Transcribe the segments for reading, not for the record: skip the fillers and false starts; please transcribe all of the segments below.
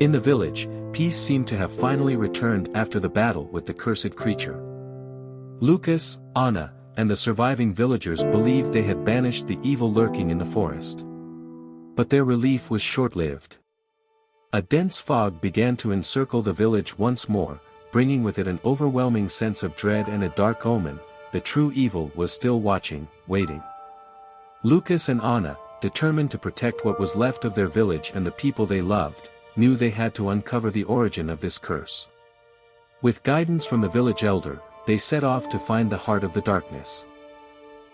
In the village, peace seemed to have finally returned after the battle with the cursed creature. Lucas, Anna, and the surviving villagers believed they had banished the evil lurking in the forest. But their relief was short-lived. A dense fog began to encircle the village once more, bringing with it an overwhelming sense of dread and a dark omen. The true evil was still watching, waiting. Lucas and Anna, determined to protect what was left of their village and the people they loved, knew they had to uncover the origin of this curse. With guidance from the village elder, they set off to find the heart of the darkness.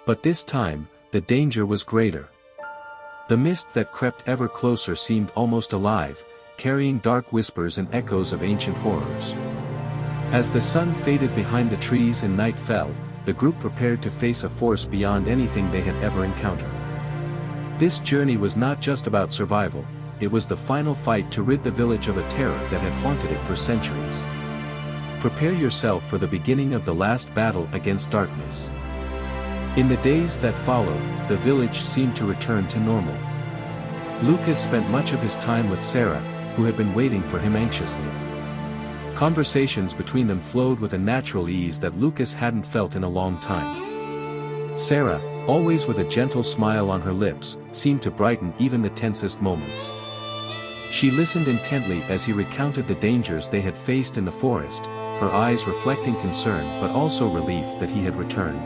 But this time, the danger was greater. The mist that crept ever closer seemed almost alive, carrying dark whispers and echoes of ancient horrors. As the sun faded behind the trees and night fell, the group prepared to face a force beyond anything they had ever encountered. This journey was not just about survival, it was the final fight to rid the village of a terror that had haunted it for centuries. Prepare yourself for the beginning of the last battle against darkness. In the days that followed, the village seemed to return to normal. Lucas spent much of his time with Sara, who had been waiting for him anxiously. Conversations between them flowed with a natural ease that Lucas hadn't felt in a long time. Sara, always with a gentle smile on her lips, seemed to brighten even the tensest moments. She listened intently as he recounted the dangers they had faced in the forest, her eyes reflecting concern but also relief that he had returned.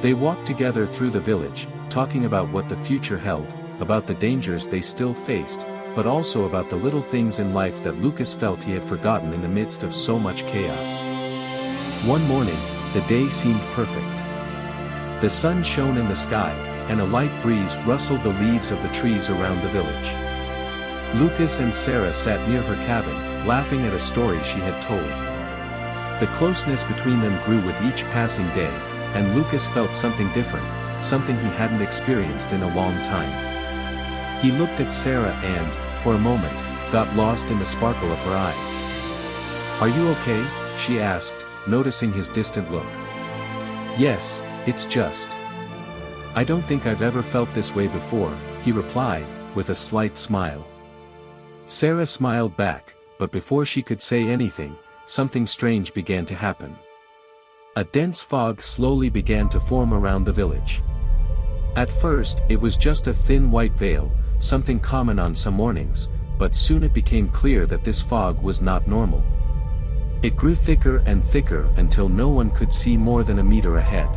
They walked together through the village, talking about what the future held, about the dangers they still faced, but also about the little things in life that Lucas felt he had forgotten in the midst of so much chaos. One morning, the day seemed perfect. The sun shone in the sky, and a light breeze rustled the leaves of the trees around the village. Lucas and Sara sat near her cabin, laughing at a story she had told. The closeness between them grew with each passing day, and Lucas felt something different, something he hadn't experienced in a long time. He looked at Sara and, for a moment, got lost in the sparkle of her eyes. "Are you okay?" she asked, noticing his distant look. "Yes, it's just. I don't think I've ever felt this way before," he replied, with a slight smile. Sara smiled back, but before she could say anything, something strange began to happen. A dense fog slowly began to form around the village. At first, it was just a thin white veil, something common on some mornings, but soon it became clear that this fog was not normal. It grew thicker and thicker until no one could see more than a meter ahead.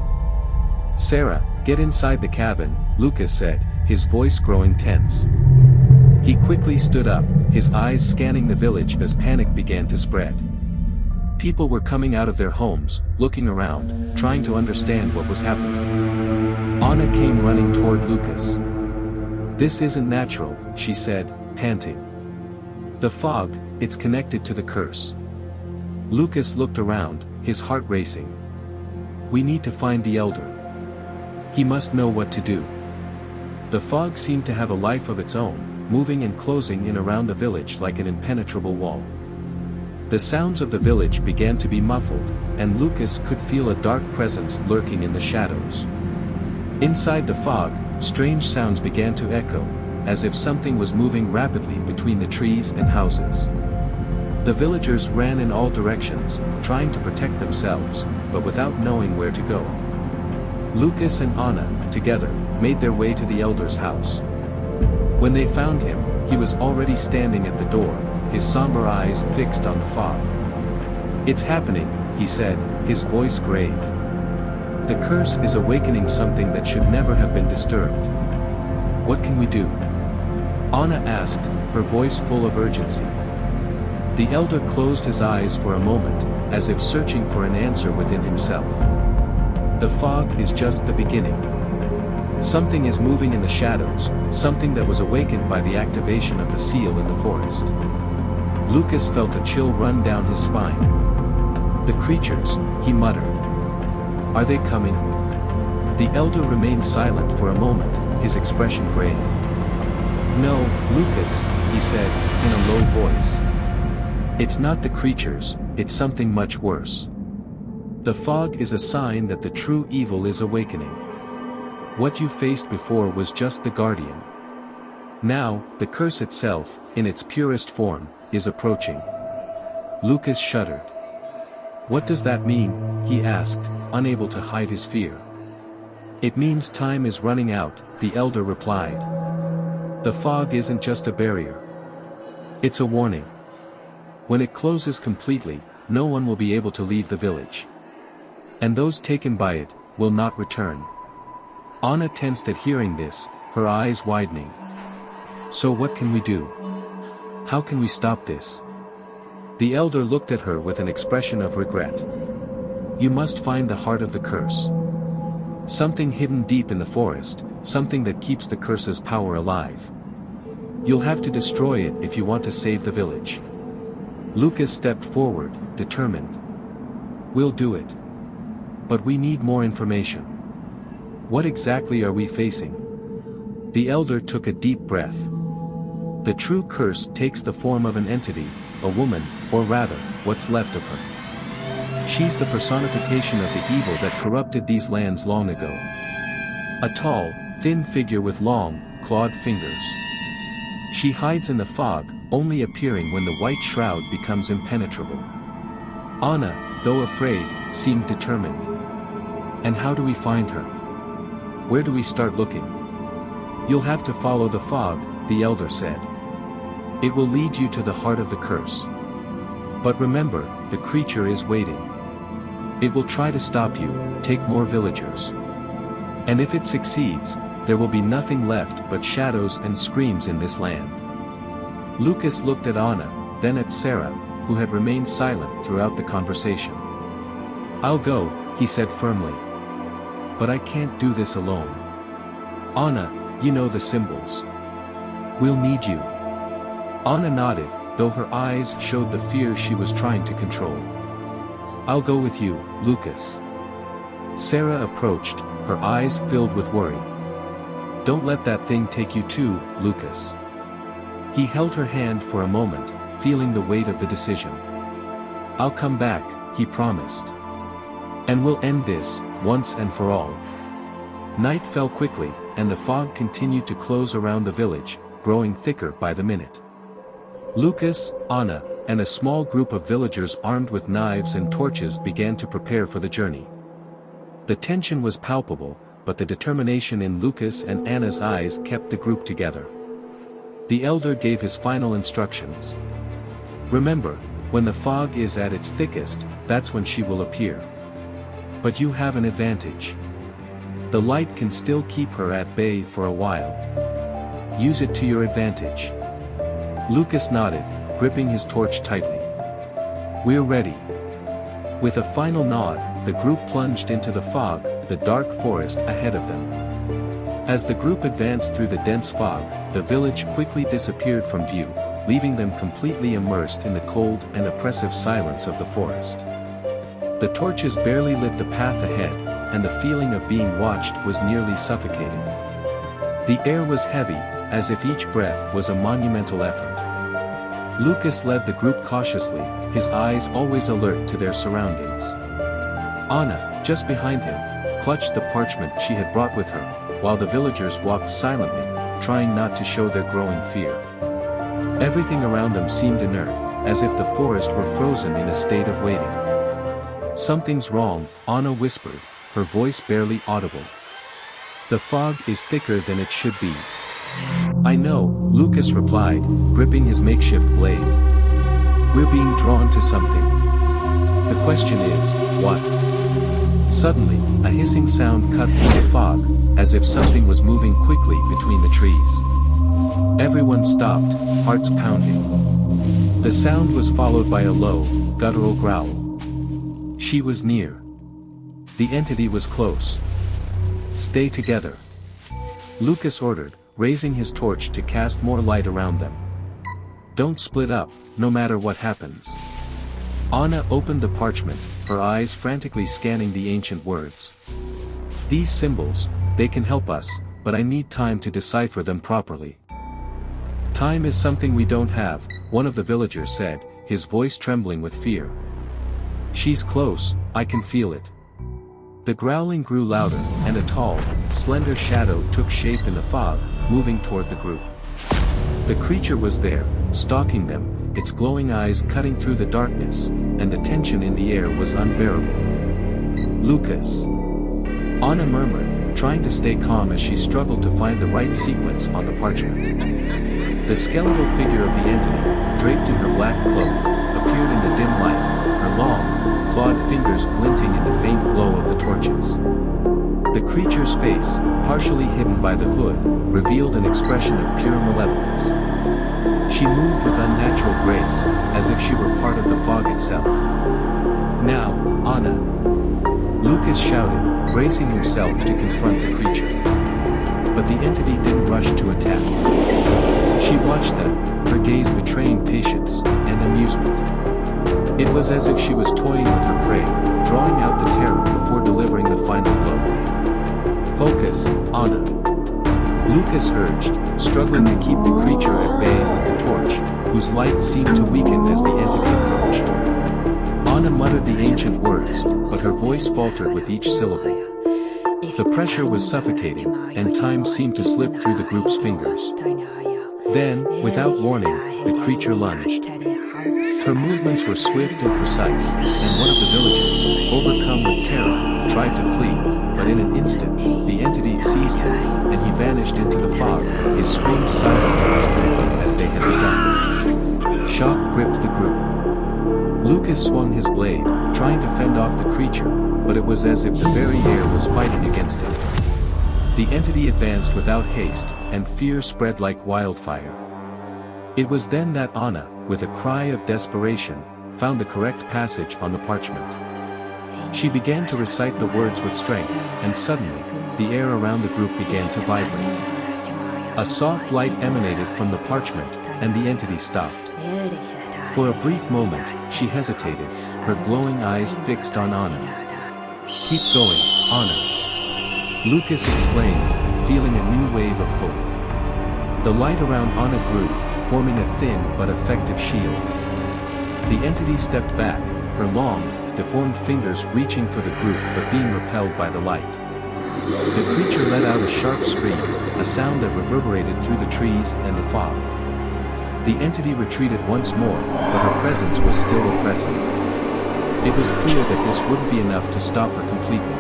"Sara, get inside the cabin," Lucas said, his voice growing tense. He quickly stood up, his eyes scanning the village as panic began to spread. People were coming out of their homes, looking around, trying to understand what was happening. Anna came running toward Lucas. "This isn't natural," she said, panting. "The fog, it's connected to the curse." Lucas looked around, his heart racing. "We need to find the elder. He must know what to do." The fog seemed to have a life of its own, moving and closing in around the village like an impenetrable wall. The sounds of the village began to be muffled, and Lucas could feel a dark presence lurking in the shadows. Inside the fog, strange sounds began to echo, as if something was moving rapidly between the trees and houses. The villagers ran in all directions, trying to protect themselves, but without knowing where to go. Lucas and Anna, together, made their way to the elder's house. When they found him, he was already standing at the door, his somber eyes fixed on the fog. "It's happening," he said, his voice grave. "The curse is awakening something that should never have been disturbed. What can we do?" Anna asked, her voice full of urgency. The elder closed his eyes for a moment, as if searching for an answer within himself. "The fog is just the beginning. Something is moving in the shadows, something that was awakened by the activation of the seal in the forest." Lucas felt a chill run down his spine. "The creatures," he muttered. "Are they coming?" The elder remained silent for a moment, his expression grave. "No, Lucas," he said, in a low voice. "It's not the creatures, it's something much worse. The fog is a sign that the true evil is awakening. What you faced before was just the guardian. Now, the curse itself, in its purest form, is approaching. Lucas shuddered. What does that mean? He asked, unable to hide his fear. It means time is running out, the elder replied. The fog isn't just a barrier. It's a warning. When it closes completely, no one will be able to leave the village. And those taken by it, will not return. Anna tensed at hearing this, her eyes widening. So what can we do? How can we stop this? The elder looked at her with an expression of regret. You must find the heart of the curse. Something hidden deep in the forest, something that keeps the curse's power alive. You'll have to destroy it if you want to save the village. Lucas stepped forward, determined. We'll do it. But we need more information. What exactly are we facing? The elder took a deep breath. The true curse takes the form of an entity, a woman, or rather, what's left of her. She's the personification of the evil that corrupted these lands long ago. A tall, thin figure with long, clawed fingers. She hides in the fog, only appearing when the white shroud becomes impenetrable. Anna, though afraid, seemed determined. And how do we find her? Where do we start looking? You'll have to follow the fog, the elder said. It will lead you to the heart of the curse. But remember, the creature is waiting. It will try to stop you, take more villagers. And if it succeeds, there will be nothing left but shadows and screams in this land. Lucas looked at Anna, then at Sara, who had remained silent throughout the conversation. I'll go, he said firmly. But I can't do this alone. Anna, you know the symbols. We'll need you. Anna nodded, though her eyes showed the fear she was trying to control. I'll go with you, Lucas. Sara approached, her eyes filled with worry. Don't let that thing take you too, Lucas. He held her hand for a moment, feeling the weight of the decision. I'll come back, he promised. And we'll end this, once and for all. Night fell quickly, and the fog continued to close around the village, growing thicker by the minute. Lucas, Anna, and a small group of villagers armed with knives and torches began to prepare for the journey. The tension was palpable, but the determination in Lucas and Anna's eyes kept the group together. The elder gave his final instructions. Remember, when the fog is at its thickest, that's when she will appear. But you have an advantage. The light can still keep her at bay for a while. Use it to your advantage. Lucas nodded, gripping his torch tightly. We're ready. With a final nod, the group plunged into the fog, the dark forest ahead of them. As the group advanced through the dense fog, the village quickly disappeared from view, leaving them completely immersed in the cold and oppressive silence of the forest. The torches barely lit the path ahead, and the feeling of being watched was nearly suffocating. The air was heavy, as if each breath was a monumental effort. Lucas led the group cautiously, his eyes always alert to their surroundings. Anna, just behind him, clutched the parchment she had brought with her, while the villagers walked silently, trying not to show their growing fear. Everything around them seemed inert, as if the forest were frozen in a state of waiting. Something's wrong, Anna whispered, her voice barely audible. The fog is thicker than it should be. I know, Lucas replied, gripping his makeshift blade. We're being drawn to something. The question is, what? Suddenly, a hissing sound cut through the fog, as if something was moving quickly between the trees. Everyone stopped, hearts pounding. The sound was followed by a low, guttural growl. She was near. The entity was close. Stay together. Lucas ordered, raising his torch to cast more light around them. Don't split up, no matter what happens. Anna opened the parchment, her eyes frantically scanning the ancient words. These symbols, they can help us, but I need time to decipher them properly. Time is something we don't have, one of the villagers said, his voice trembling with fear. She's close, I can feel it. The growling grew louder, and a tall, slender shadow took shape in the fog, moving toward the group. The creature was there, stalking them, its glowing eyes cutting through the darkness, and the tension in the air was unbearable. Lucas. Anna murmured, trying to stay calm as she struggled to find the right sequence on the parchment. The skeletal figure of the entity, draped in her black cloak, appeared in the dim light, her long, clawed fingers glinting in the faint glow of the torches. The creature's face, partially hidden by the hood, revealed an expression of pure malevolence. She moved with unnatural grace, as if she were part of the fog itself. "Now, Anna!" Lucas shouted, bracing himself to confront the creature. But the entity didn't rush to attack. She watched them, her gaze betraying patience and amusement. It was as if she was toying with her prey, drawing out the terror before delivering the final blow. "Focus, Anna," Lucas urged, struggling to keep the creature at bay with the torch, whose light seemed to weaken as the entity approached. Anna muttered the ancient words, but her voice faltered with each syllable. The pressure was suffocating, and time seemed to slip through the group's fingers. Then, without warning, the creature lunged. Her movements were swift and precise, and one of the villagers, overcome with terror, tried to flee, but in an instant, the entity seized him, and he vanished into the fog, his screams silenced as quickly as they had begun. Shock gripped the group. Lucas swung his blade, trying to fend off the creature, but it was as if the very air was fighting against him. The entity advanced without haste, and fear spread like wildfire. It was then that Anna, with a cry of desperation, found the correct passage on the parchment. She began to recite the words with strength, and suddenly, the air around the group began to vibrate. A soft light emanated from the parchment, and the entity stopped. For a brief moment, she hesitated, her glowing eyes fixed on Anna. "Keep going, Anna," Lucas exclaimed, feeling a new wave of hope. The light around Anna grew, forming a thin but effective shield. The entity stepped back, her long, deformed fingers reaching for the group but being repelled by the light. The creature let out a sharp scream, a sound that reverberated through the trees and the fog. The entity retreated once more, but her presence was still oppressive. It was clear that this wouldn't be enough to stop her completely.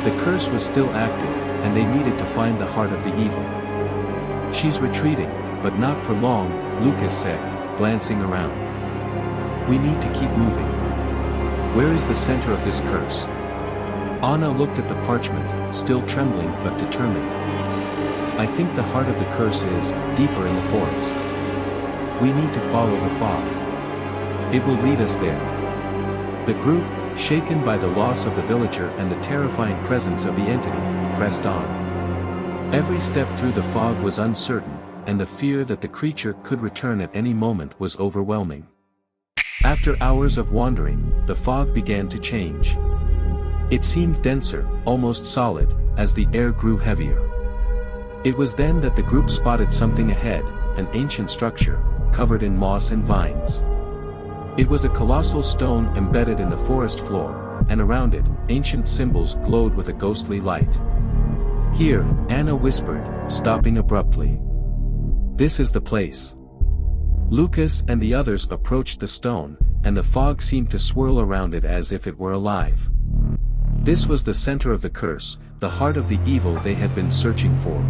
The curse was still active, and they needed to find the heart of the evil. "She's retreating, but not for long," Lucas said, glancing around. "We need to keep moving. Where is the center of this curse?" Anna looked at the parchment, still trembling but determined. "I think the heart of the curse is deeper in the forest. We need to follow the fog. It will lead us there." The group, shaken by the loss of the villager and the terrifying presence of the entity, pressed on. Every step through the fog was uncertain, and the fear that the creature could return at any moment was overwhelming. After hours of wandering, the fog began to change. It seemed denser, almost solid, as the air grew heavier. It was then that the group spotted something ahead, an ancient structure, covered in moss and vines. It was a colossal stone embedded in the forest floor, and around it, ancient symbols glowed with a ghostly light. "Here," Anna whispered, stopping abruptly. "This is the place." Lucas and the others approached the stone, and the fog seemed to swirl around it as if it were alive. This was the center of the curse, the heart of the evil they had been searching for.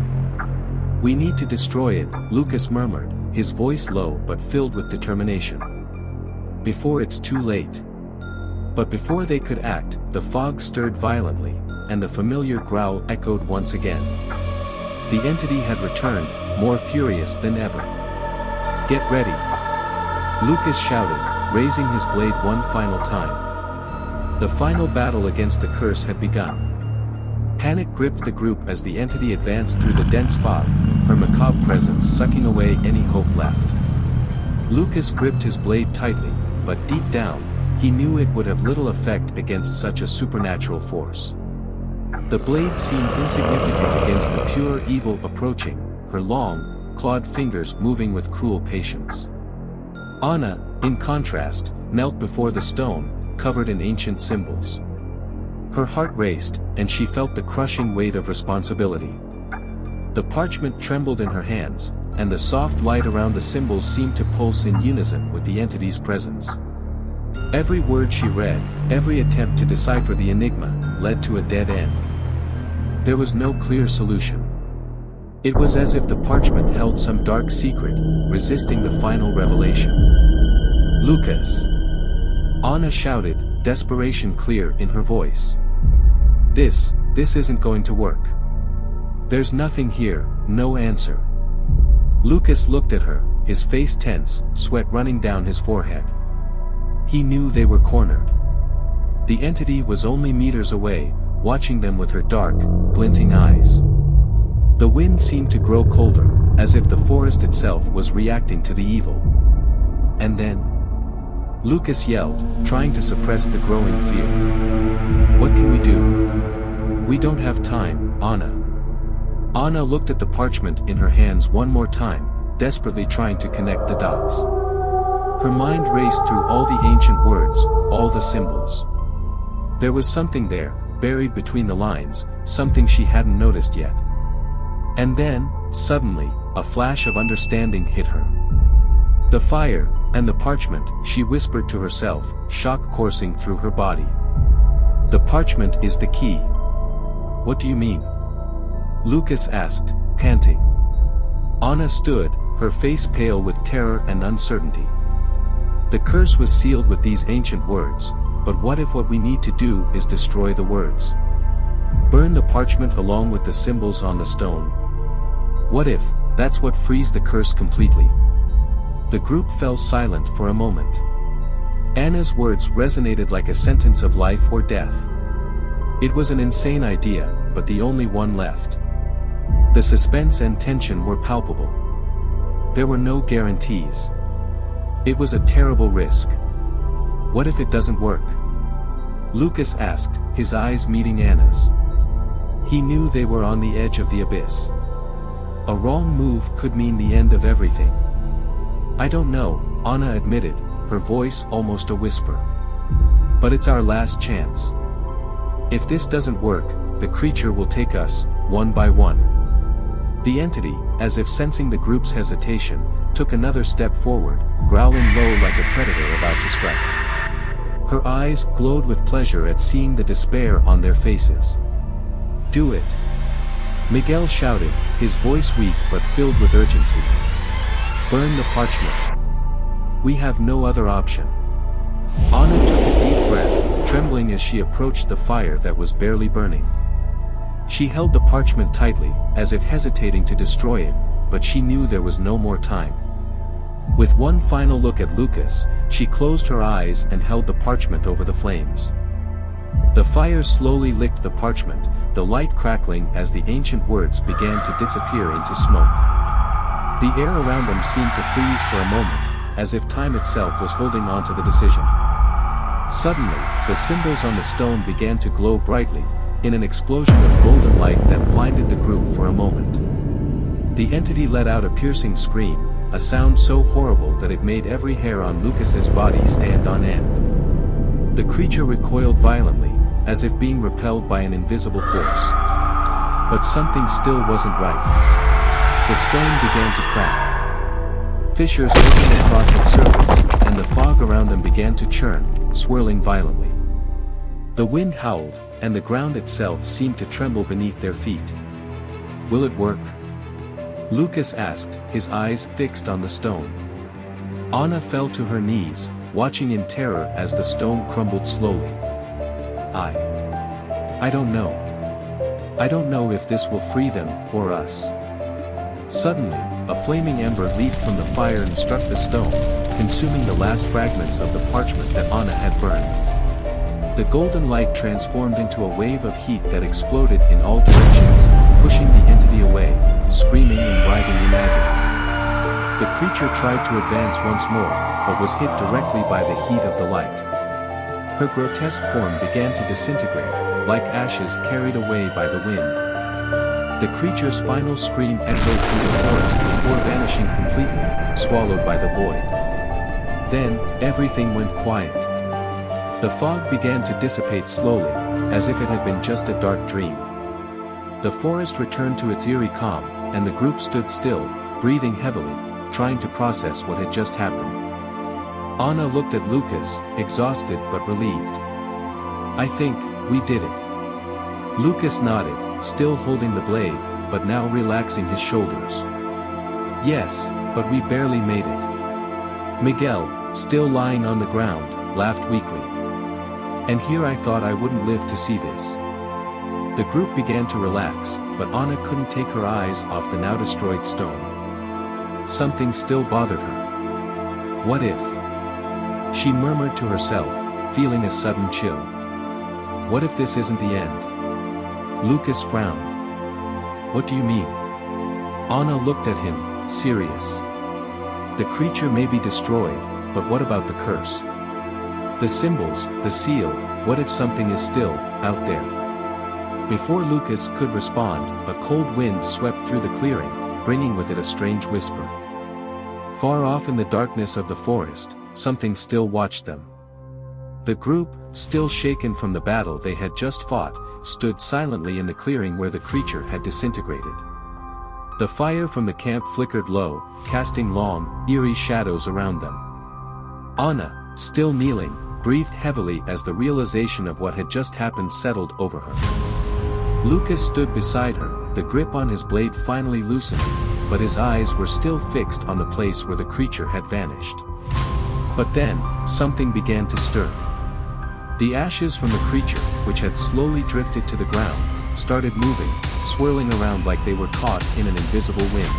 "We need to destroy it," Lucas murmured, his voice low but filled with determination. "Before it's too late." But before they could act, the fog stirred violently, and the familiar growl echoed once again. The entity had returned, more furious than ever. "Get ready!" Lucas shouted, raising his blade one final time. The final battle against the curse had begun. Panic gripped the group as the entity advanced through the dense fog, her macabre presence sucking away any hope left. Lucas gripped his blade tightly, but deep down, he knew it would have little effect against such a supernatural force. The blade seemed insignificant against the pure evil approaching, her long, clawed fingers moving with cruel patience. Anna, in contrast, knelt before the stone, covered in ancient symbols. Her heart raced, and she felt the crushing weight of responsibility. The parchment trembled in her hands, and the soft light around the symbols seemed to pulse in unison with the entity's presence. Every word she read, every attempt to decipher the enigma, led to a dead end. There was no clear solution. It was as if the parchment held some dark secret, resisting the final revelation. "Lucas!" Anna shouted, desperation clear in her voice. This isn't going to work. There's nothing here, no answer." Lucas looked at her, his face tense, sweat running down his forehead. He knew they were cornered. The entity was only meters away, watching them with her dark, glinting eyes. The wind seemed to grow colder, as if the forest itself was reacting to the evil. And then, Lucas yelled, trying to suppress the growing fear. "What can we do? We don't have time, Anna." Anna looked at the parchment in her hands one more time, desperately trying to connect the dots. Her mind raced through all the ancient words, all the symbols. There was something there, buried between the lines, something she hadn't noticed yet. And then, suddenly, a flash of understanding hit her. "The fire, and the parchment," she whispered to herself, shock coursing through her body. "The parchment is the key." "What do you mean?" Lucas asked, panting. Anna stood, her face pale with terror and uncertainty. "The curse was sealed with these ancient words, but what if what we need to do is destroy the words? Burn the parchment along with the symbols on the stone? What if that's what frees the curse completely?" The group fell silent for a moment. Anna's words resonated like a sentence of life or death. It was an insane idea, but the only one left. The suspense and tension were palpable. There were no guarantees. It was a terrible risk. "What if it doesn't work?" Lucas asked, his eyes meeting Anna's. He knew they were on the edge of the abyss. A wrong move could mean the end of everything. "I don't know," Anna admitted, her voice almost a whisper. "But it's our last chance. If this doesn't work, the creature will take us, one by one." The entity, as if sensing the group's hesitation, took another step forward, growling low like a predator about to strike. Her eyes glowed with pleasure at seeing the despair on their faces. "Do it!" Miguel shouted, his voice weak but filled with urgency. "Burn the parchment. We have no other option." Anna took a deep breath, trembling as she approached the fire that was barely burning. She held the parchment tightly, as if hesitating to destroy it, but she knew there was no more time. With one final look at Lucas, she closed her eyes and held the parchment over the flames. The fire slowly licked the parchment, the light crackling as the ancient words began to disappear into smoke. The air around them seemed to freeze for a moment, as if time itself was holding on to the decision. Suddenly, the symbols on the stone began to glow brightly, in an explosion of golden light that blinded the group for a moment. The entity let out a piercing scream, a sound so horrible that it made every hair on Lucas's body stand on end. The creature recoiled violently, as if being repelled by an invisible force. But something still wasn't right. The stone began to crack. Fissures opened across its surface, and the fog around them began to churn, swirling violently. The wind howled, and the ground itself seemed to tremble beneath their feet. "Will it work?" Lucas asked, his eyes fixed on the stone. Anna fell to her knees, watching in terror as the stone crumbled slowly. I don't know. I don't know if this will free them, or us." Suddenly, a flaming ember leaped from the fire and struck the stone, consuming the last fragments of the parchment that Anna had burned. The golden light transformed into a wave of heat that exploded in all directions, pushing the entity away, screaming and writhing in agony. The creature tried to advance once more, but was hit directly by the heat of the light. Her grotesque form began to disintegrate, like ashes carried away by the wind. The creature's final scream echoed through the forest before vanishing completely, swallowed by the void. Then, everything went quiet. The fog began to dissipate slowly, as if it had been just a dark dream. The forest returned to its eerie calm, and the group stood still, breathing heavily, trying to process what had just happened. Anna looked at Lucas, exhausted but relieved. "I think, we did it." Lucas nodded, still holding the blade, but now relaxing his shoulders. "Yes, but we barely made it." Miguel, still lying on the ground, laughed weakly. "And here I thought I wouldn't live to see this." The group began to relax, but Anna couldn't take her eyes off the now destroyed stone. Something still bothered her. What if? She murmured to herself, feeling a sudden chill. What if this isn't the end? Lucas frowned. "What do you mean?" Anna looked at him, serious. "The creature may be destroyed, but what about the curse? The symbols, the seal, what if something is still out there?" Before Lucas could respond, a cold wind swept through the clearing, bringing with it a strange whisper. Far off in the darkness of the forest, something still watched them. The group, still shaken from the battle they had just fought, stood silently in the clearing where the creature had disintegrated. The fire from the camp flickered low, casting long, eerie shadows around them. Anna, still kneeling, breathed heavily as the realization of what had just happened settled over her. Lucas stood beside her, the grip on his blade finally loosened, but his eyes were still fixed on the place where the creature had vanished. But then, something began to stir. The ashes from the creature, which had slowly drifted to the ground, started moving, swirling around like they were caught in an invisible wind.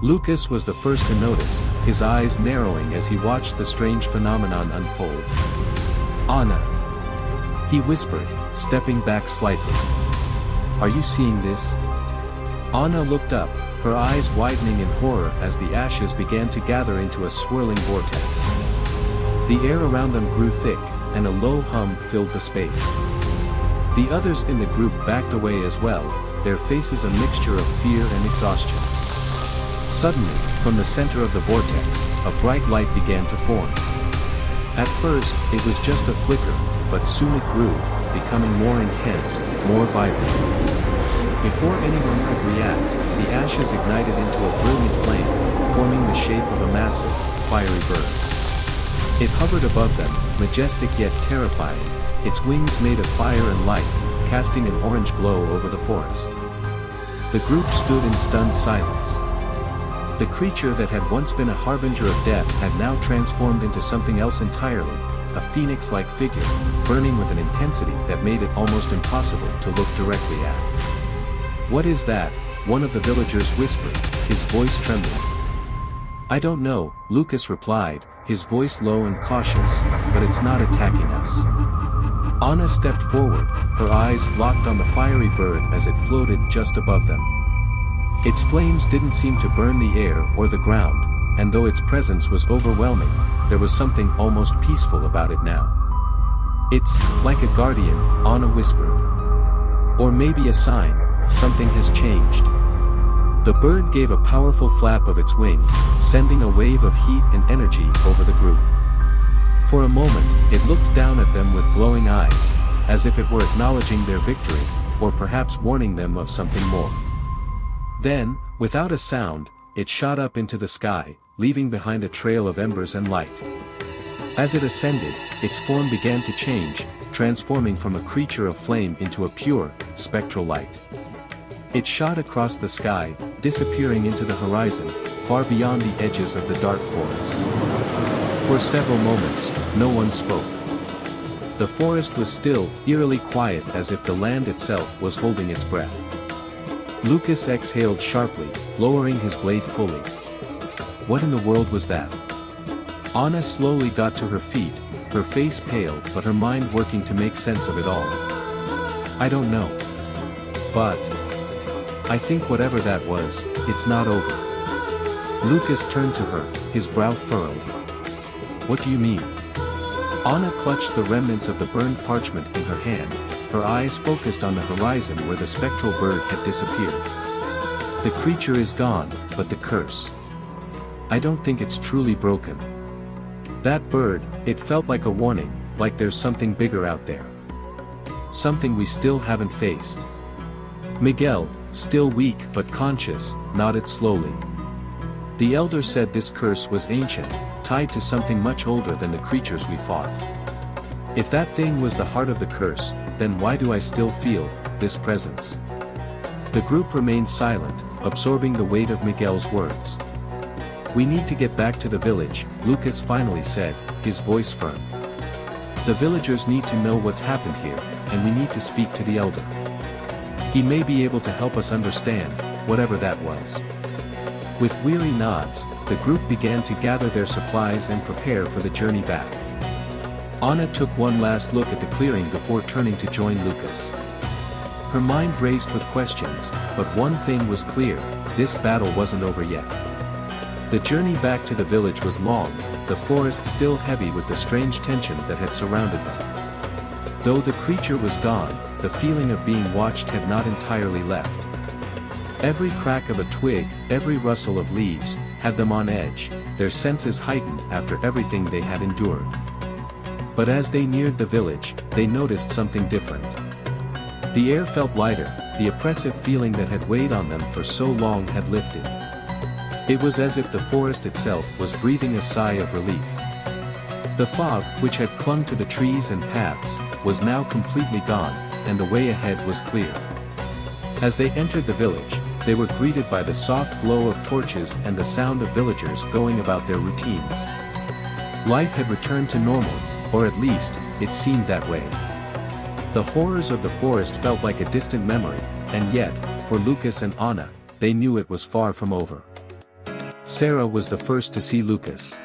Lucas was the first to notice, his eyes narrowing as he watched the strange phenomenon unfold. "Anna," he whispered, stepping back slightly. "Are you seeing this?" Anna looked up, her eyes widening in horror as the ashes began to gather into a swirling vortex. The air around them grew thick, and a low hum filled the space. The others in the group backed away as well, their faces a mixture of fear and exhaustion. Suddenly, from the center of the vortex, a bright light began to form. At first, it was just a flicker, but soon it grew, becoming more intense, more vibrant. Before anyone could react, the ashes ignited into a brilliant flame, forming the shape of a massive, fiery bird. It hovered above them, majestic yet terrifying, its wings made of fire and light, casting an orange glow over the forest. The group stood in stunned silence. The creature that had once been a harbinger of death had now transformed into something else entirely, a phoenix-like figure, burning with an intensity that made it almost impossible to look directly at. "What is that?" one of the villagers whispered, his voice trembling. "I don't know," Lucas replied, his voice low and cautious, "but it's not attacking us." Anna stepped forward, her eyes locked on the fiery bird as it floated just above them. Its flames didn't seem to burn the air or the ground, and though its presence was overwhelming, there was something almost peaceful about it now. "It's like a guardian," Anna whispered. "Or maybe a sign, something has changed." The bird gave a powerful flap of its wings, sending a wave of heat and energy over the group. For a moment, it looked down at them with glowing eyes, as if it were acknowledging their victory, or perhaps warning them of something more. Then, without a sound, it shot up into the sky, leaving behind a trail of embers and light. As it ascended, its form began to change, transforming from a creature of flame into a pure, spectral light. It shot across the sky, disappearing into the horizon, far beyond the edges of the dark forest. For several moments, no one spoke. The forest was still, eerily quiet, as if the land itself was holding its breath. Lucas exhaled sharply, lowering his blade fully. What in the world was that? Anna slowly got to her feet, her face pale but her mind working to make sense of it all. "I don't know. But I think whatever that was, it's not over." Lucas turned to her, his brow furrowed. "What do you mean?" Anna clutched the remnants of the burned parchment in her hand, her eyes focused on the horizon where the spectral bird had disappeared. "The creature is gone, but the curse. I don't think it's truly broken. That bird, it felt like a warning, like there's something bigger out there. Something we still haven't faced." Miguel, still weak but conscious, nodded slowly. The elder said this curse was ancient, tied to something much older than the creatures we fought. If that thing was the heart of the curse, then why do I still feel this presence? The group remained silent, absorbing the weight of Miguel's words. We need to get back to the village, Lucas finally said, his voice firm. The villagers need to know what's happened here, and we need to speak to the elder. He may be able to help us understand, whatever that was. With weary nods, the group began to gather their supplies and prepare for the journey back. Anna took one last look at the clearing before turning to join Lucas. Her mind raced with questions, but one thing was clear, this battle wasn't over yet. The journey back to the village was long, the forest still heavy with the strange tension that had surrounded them. Though the creature was gone, the feeling of being watched had not entirely left. Every crack of a twig, every rustle of leaves, had them on edge, their senses heightened after everything they had endured. But as they neared the village, they noticed something different. The air felt lighter, the oppressive feeling that had weighed on them for so long had lifted. It was as if the forest itself was breathing a sigh of relief. The fog, which had clung to the trees and paths, was now completely gone, and the way ahead was clear. As they entered the village, they were greeted by the soft glow of torches and the sound of villagers going about their routines. Life had returned to normal, or at least, it seemed that way. The horrors of the forest felt like a distant memory, and yet, for Lucas and Anna, they knew it was far from over. Sara was the first to see Lucas.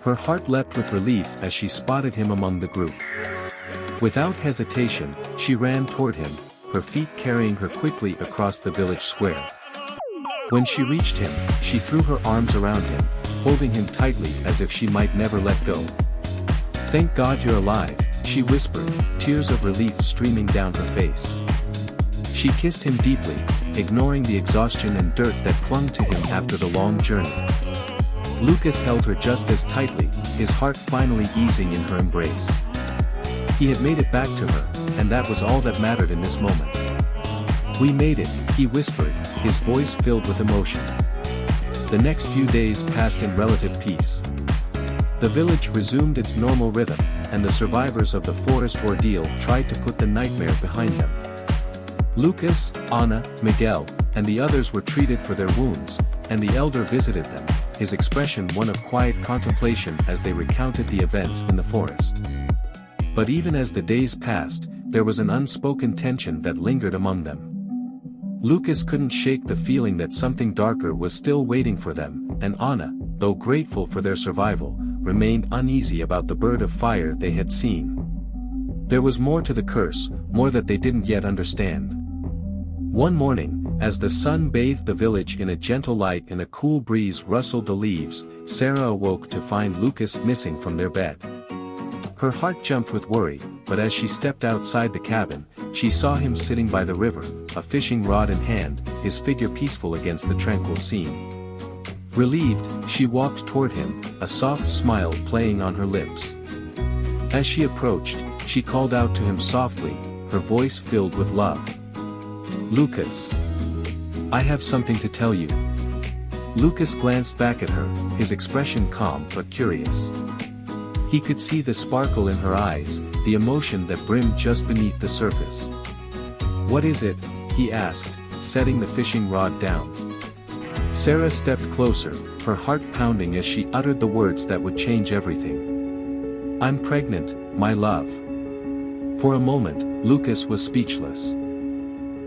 Her heart leapt with relief as she spotted him among the group. Without hesitation, she ran toward him, her feet carrying her quickly across the village square. When she reached him, she threw her arms around him, holding him tightly as if she might never let go. "Thank God you're alive," she whispered, tears of relief streaming down her face. She kissed him deeply, ignoring the exhaustion and dirt that clung to him after the long journey. Lucas held her just as tightly, his heart finally easing in her embrace. He had made it back to her, and that was all that mattered in this moment. "We made it," he whispered, his voice filled with emotion. The next few days passed in relative peace. The village resumed its normal rhythm, and the survivors of the forest ordeal tried to put the nightmare behind them. Lucas, Anna, Miguel, and the others were treated for their wounds, and the elder visited them, his expression one of quiet contemplation as they recounted the events in the forest. But even as the days passed, there was an unspoken tension that lingered among them. Lucas couldn't shake the feeling that something darker was still waiting for them, and Anna, though grateful for their survival, remained uneasy about the bird of fire they had seen. There was more to the curse, more that they didn't yet understand. One morning, as the sun bathed the village in a gentle light and a cool breeze rustled the leaves, Sara awoke to find Lucas missing from their bed. Her heart jumped with worry, but as she stepped outside the cabin, she saw him sitting by the river, a fishing rod in hand, his figure peaceful against the tranquil scene. Relieved, she walked toward him, a soft smile playing on her lips. As she approached, she called out to him softly, her voice filled with love. "Lucas. I have something to tell you." Lucas glanced back at her, his expression calm but curious. He could see the sparkle in her eyes, the emotion that brimmed just beneath the surface. "What is it?" he asked, setting the fishing rod down. Sara stepped closer, her heart pounding as she uttered the words that would change everything. "I'm pregnant, my love." For a moment, Lucas was speechless.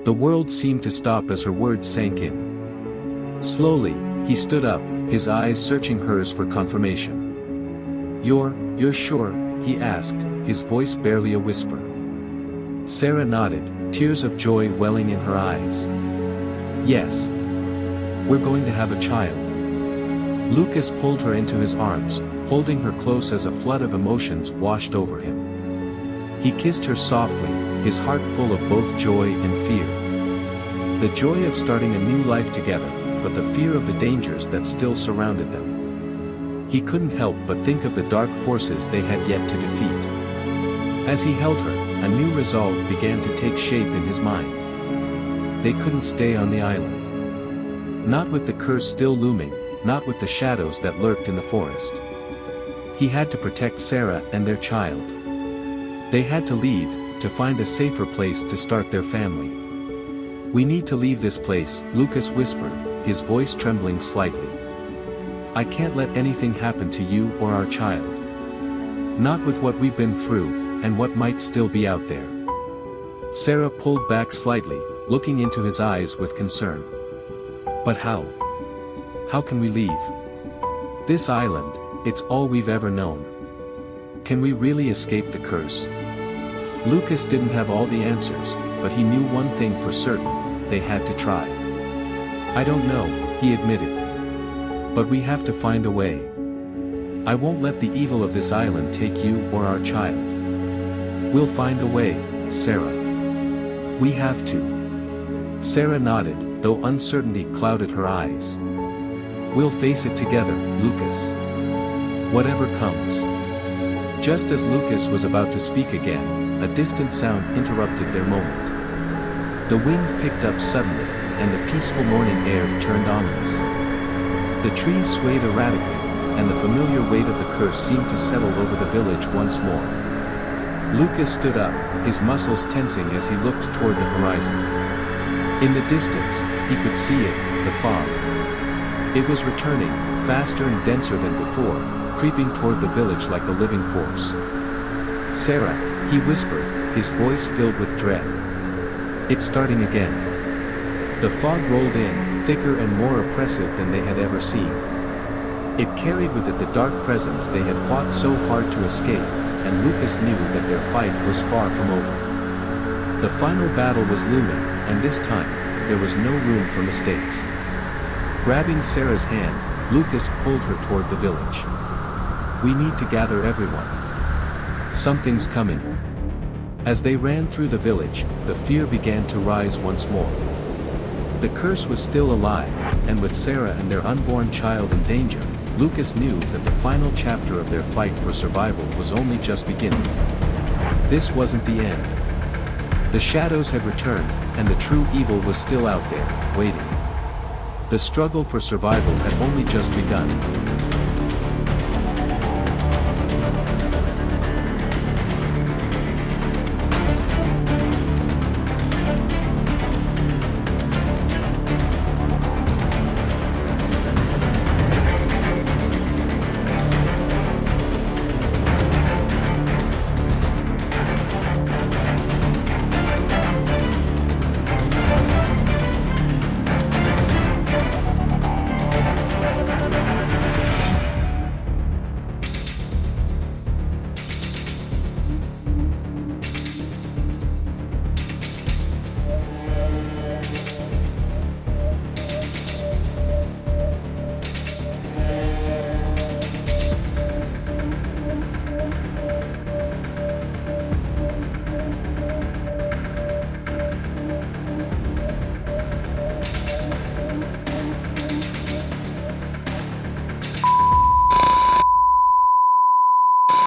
The world seemed to stop as her words sank in. Slowly, he stood up, his eyes searching hers for confirmation. You're sure?" he asked, his voice barely a whisper. Sara nodded, tears of joy welling in her eyes. "Yes. We're going to have a child." Lucas pulled her into his arms, holding her close as a flood of emotions washed over him. He kissed her softly, his heart full of both joy and fear. The joy of starting a new life together, but the fear of the dangers that still surrounded them. He couldn't help but think of the dark forces they had yet to defeat. As he held her, a new resolve began to take shape in his mind. They couldn't stay on the island. Not with the curse still looming, not with the shadows that lurked in the forest. He had to protect Sara and their child. They had to leave, to find a safer place to start their family. "We need to leave this place," Lucas whispered, his voice trembling slightly. "I can't let anything happen to you or our child. Not with what we've been through, and what might still be out there." Sara pulled back slightly, looking into his eyes with concern. "But how? How can we leave? This island, it's all we've ever known. Can we really escape the curse?" Lucas didn't have all the answers, but he knew one thing for certain: they had to try. "I don't know," he admitted. "But we have to find a way. I won't let the evil of this island take you or our child. We'll find a way, Sara. We have to." Sara nodded, though uncertainty clouded her eyes. "We'll face it together, Lucas. Whatever comes." Just as Lucas was about to speak again, a distant sound interrupted their moment. The wind picked up suddenly, and the peaceful morning air turned ominous. The trees swayed erratically, and the familiar weight of the curse seemed to settle over the village once more. Lucas stood up, his muscles tensing as he looked toward the horizon. In the distance, he could see it, the fog. It was returning, faster and denser than before, creeping toward the village like a living force. "Sara," he whispered, his voice filled with dread. "It's starting again." The fog rolled in, thicker and more oppressive than they had ever seen. It carried with it the dark presence they had fought so hard to escape, and Lucas knew that their fight was far from over. The final battle was looming, and this time, there was no room for mistakes. Grabbing Sara's hand, Lucas pulled her toward the village. "We need to gather everyone. Something's coming." As they ran through the village, the fear began to rise once more. The curse was still alive, and with Sara and their unborn child in danger, Lucas knew that the final chapter of their fight for survival was only just beginning. This wasn't the end. The shadows had returned, and the true evil was still out there, waiting. The struggle for survival had only just begun.